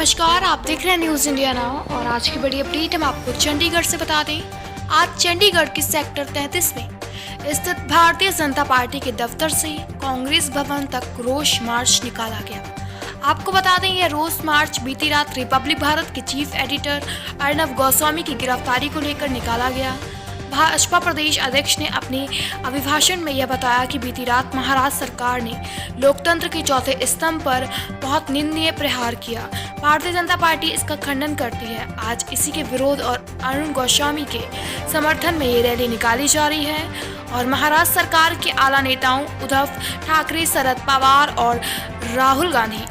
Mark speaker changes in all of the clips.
Speaker 1: नमस्कार, आप देख रहे हैं न्यूज़ इंडिया नाउ और आज की बड़ी अपडेट हम आपको चंडीगढ़ से बता दें। आज चंडीगढ़ के सेक्टर 33 में स्थित भारतीय जनता पार्टी के दफ्तर से कांग्रेस भवन तक रोष मार्च निकाला गया। आपको बता दें, यह रोष मार्च बीती रात रिपब्लिक भारत के चीफ एडिटर अर्नब गोस्वामी की गिरफ्तारी को लेकर निकाला गया। भाजपा प्रदेश अध्यक्ष ने अपने अभिभाषण में यह बताया कि बीती रात महाराष्ट्र सरकार ने लोकतंत्र के चौथे स्तंभ पर बहुत निंदनीय प्रहार किया। भारतीय जनता पार्टी इसका खंडन करती है। आज इसी के विरोध और अर्नब गोस्वामी के समर्थन में ये रैली निकाली जा रही है और महाराष्ट्र सरकार के आला नेताओं उद्धव ठाकरे, शरद पवार और राहुल गांधी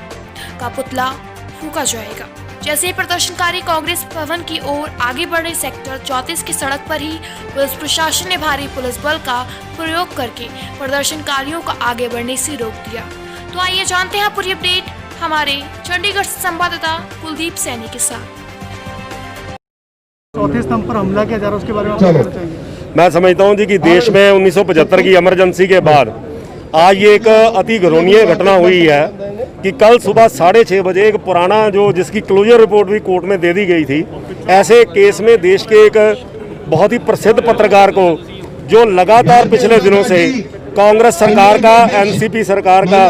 Speaker 1: का पुतला फूंका जाएगा। जैसे ही प्रदर्शनकारी कांग्रेस भवन की ओर आगे बढ़ रहे, सेक्टर 34 की सड़क पर ही पुलिस प्रशासन ने भारी पुलिस बल का प्रयोग करके प्रदर्शनकारियों को आगे बढ़ने से रोक दिया। तो आइए जानते हैं पूरी अपडेट हमारे चंडीगढ़ से संवाददाता कुलदीप सैनी के साथ।
Speaker 2: चौथे स्तंभ पर हमला किया जा रहा है, उसके बारे में क्या कहना चाहिए?
Speaker 3: मैं समझता हूं जी कि देश में 1975 की इमरजेंसी के बाद आज ये एक अति घृणीय घटना हुई है कि कल सुबह 6:30 बजे एक पुराना जिसकी क्लोजर रिपोर्ट भी कोर्ट में दे दी गई थी, ऐसे केस में देश के एक बहुत ही प्रसिद्ध पत्रकार को, जो लगातार पिछले दिनों से कांग्रेस सरकार का, एनसीपी सरकार का,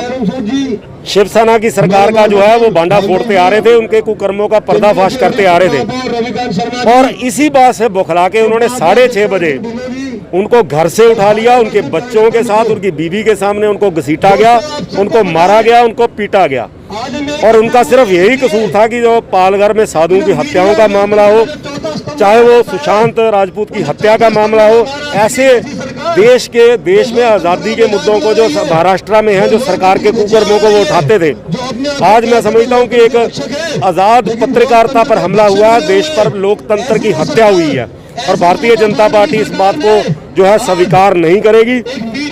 Speaker 3: शिवसेना की सरकार का वो भांडा फोड़ते आ रहे थे, उनके कुकर्मों का पर्दाफाश करते आ रहे थे। और इसी बात से बौखला के उन्होंने 6:30 बजे उनको घर से उठा लिया, उनके बच्चों के साथ, उनकी बीवी के सामने उनको घसीटा गया, उनको मारा गया, उनको पीटा गया। और उनका सिर्फ यही कसूर था कि जो पालघर में साधुओं की हत्याओं का मामला हो, चाहे वो सुशांत राजपूत की हत्या का मामला हो, ऐसे देश में आज़ादी के मुद्दों को जो महाराष्ट्र में है, जो सरकार के कुकर्मों को वो उठाते थे। आज मैं समझता हूँ कि एक आज़ाद पत्रकारिता पर हमला हुआ है, देश पर लोकतंत्र की हत्या हुई है और भारतीय जनता पार्टी इस बात को स्वीकार नहीं करेगी।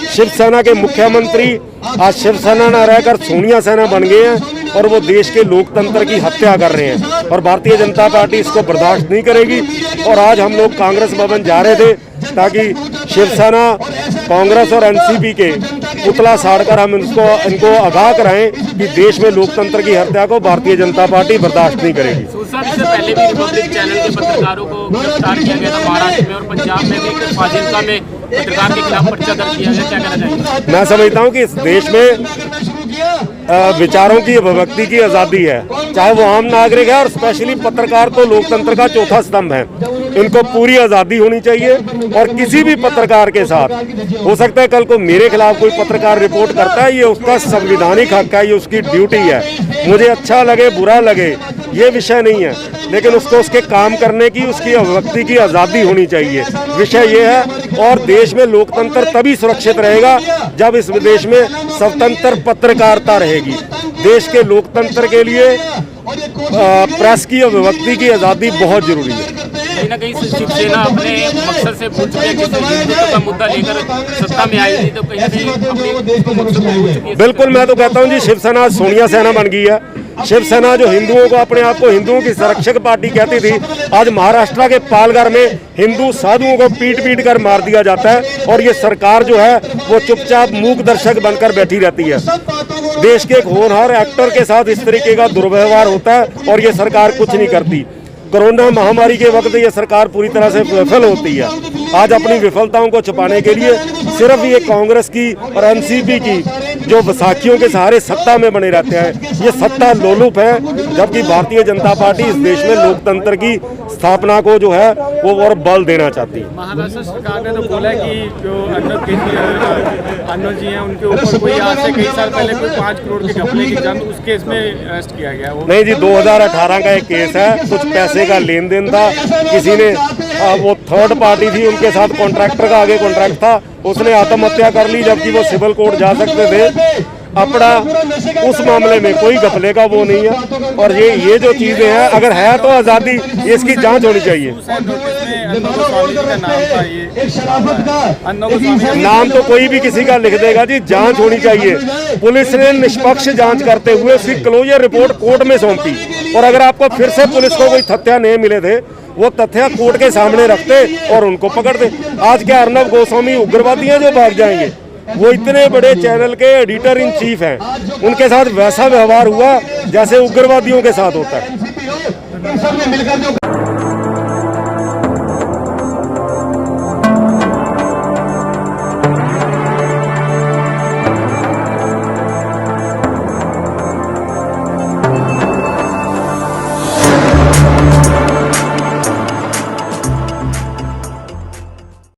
Speaker 3: शिवसेना के मुख्यमंत्री आज शिवसेना न रहकर सोनिया सेना बन गए हैं और वो देश के लोकतंत्र की हत्या कर रहे हैं और भारतीय जनता पार्टी इसको बर्दाश्त नहीं करेगी। और आज हम लोग कांग्रेस भवन जा रहे थे ताकि शिवसेना, कांग्रेस और एनसीपी के पुतला साड़कर हम इनको आगाह कराएं कि देश में लोकतंत्र की हत्या को भारतीय जनता पार्टी बर्दाश्त नहीं करेगी।
Speaker 4: इससे पहले भी रिपब्लिक चैनल के पत्रकारों को गिरफ्तार किया गया था महाराष्ट्र में, और पंजाब में भी फाजिल्का में पत्रकार के खिलाफ पर्चा दर्ज किया गया। क्या कहना चाहिए?
Speaker 3: मैं समझता हूँ कि इस देश में विचारों की अभिव्यक्ति की आज़ादी है, चाहे वो आम नागरिक है, और स्पेशली पत्रकार तो लोकतंत्र का चौथा स्तंभ है। इनको पूरी आज़ादी होनी चाहिए और किसी भी पत्रकार के साथ, हो सकता है कल को मेरे खिलाफ कोई पत्रकार रिपोर्ट करता है, ये उसका संवैधानिक हक है, ये उसकी ड्यूटी है। मुझे अच्छा लगे बुरा लगे ये विषय नहीं है, लेकिन उसको उसके काम करने की, उसकी अभिव्यक्ति की आज़ादी होनी चाहिए, विषय ये है। और देश में लोकतंत्र तभी सुरक्षित रहेगा जब इस देश में स्वतंत्र पत्रकारिता रहेगी। देश के लोकतंत्र के लिए प्रेस की अभिव्यक्ति की आज़ादी बहुत जरूरी है।
Speaker 4: कहीं ना कहीं शिवसेना अपने मकसद से भूल चुकी है, जिस हिंदुत्व का मुद्दा लेकर सत्ता में आई थी, तो कहीं ना कहीं अपने मकसद को भूल चुकी है।
Speaker 3: बिल्कुल, मैं तो कहता हूँ जी, शिवसेना सोनिया सेना बन गई है। शिवसेना जो हिंदुओं को, अपने आप को हिंदुओं की संरक्षक पार्टी कहती थी, आज महाराष्ट्र के पालघर में हिंदू साधुओं को पीट कर मार दिया जाता है और ये सरकार वो चुपचाप मूक दर्शक बनकर बैठी रहती है। देश के एक होनहार एक्टर के साथ इस तरीके का दुर्व्यवहार होता है और ये सरकार कुछ नहीं करती। कोरोना महामारी के वक्त ये सरकार पूरी तरह से विफल होती है। आज अपनी विफलताओं को छुपाने के लिए सिर्फ ये कांग्रेस की और एनसीपी की जो बैसाखियों के सहारे सत्ता में बने रहते हैं, ये सत्ता लोलुप है, जबकि भारतीय जनता पार्टी इस देश में लोकतंत्र की स्थापना को वो और बल देना चाहती है।
Speaker 5: महाराष्ट्र सरकार ने तो बोला कि जो अर्नब जी हैं उनके ऊपर कोई आज से कई साल पहले कोई 5 करोड़ के घपले की जंग, उस केस में अरेस्ट किया गया।
Speaker 3: नहीं जी, 2018 का एक केस है, कुछ पैसे का लेन देन था, किसी ने वो थर्ड पार्टी थी, उनके साथ कॉन्ट्रैक्टर का आगे कॉन्ट्रैक्ट था, उसने आत्महत्या कर ली, जबकि वो सिविल कोर्ट जा सकते थे। अपना उस मामले में कोई घपले का वो नहीं है। और ये जो चीजें हैं, अगर है तो आज़ादी, इसकी जांच होनी चाहिए। नाम तो कोई भी किसी का लिख देगा जी, जांच होनी चाहिए। पुलिस ने निष्पक्ष जांच करते हुए उसकी क्लोजर रिपोर्ट कोर्ट में सौंपी, और अगर आपको फिर से पुलिस को कोई तथ्य नहीं मिले थे, वो तथ्य कोर्ट के सामने रखते और उनको पकड़ते। आज क्या अर्नब गोस्वामी उग्रवादी हैं जो भाग जाएंगे? वो इतने बड़े चैनल के एडिटर इन चीफ हैं, उनके साथ वैसा व्यवहार हुआ जैसे उग्रवादियों के साथ होता है।